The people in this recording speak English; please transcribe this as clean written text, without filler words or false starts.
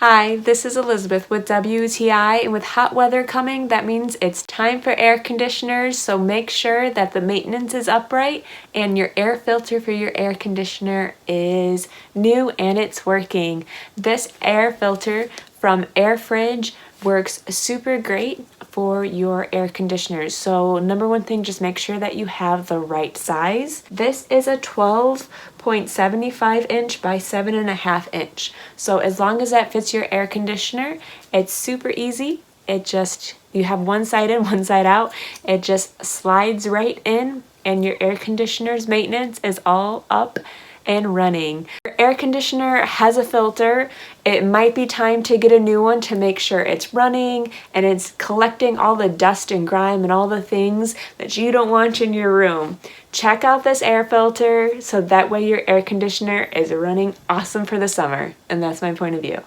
Hi, this is Elizabeth with WTI, and with hot weather coming, that means it's time for air conditioners, so make sure that the maintenance is upright and your air filter for your air conditioner is new and it's working. This air filter from Air Fridge works super great for your air conditioners. So number one thing, just make sure that you have the right size. This is a 12.75 inch by 7.5 inch. So as long as that fits your air conditioner, it's super easy. You have one side in, one side out. It just slides right in and your air conditioner's maintenance is all up and running. Your air conditioner has a filter. It might be time to get a new one to make sure it's running and it's collecting all the dust and grime and all the things that you don't want in your room. Check out this air filter so that way your air conditioner is running awesome for the summer. And that's my point of view.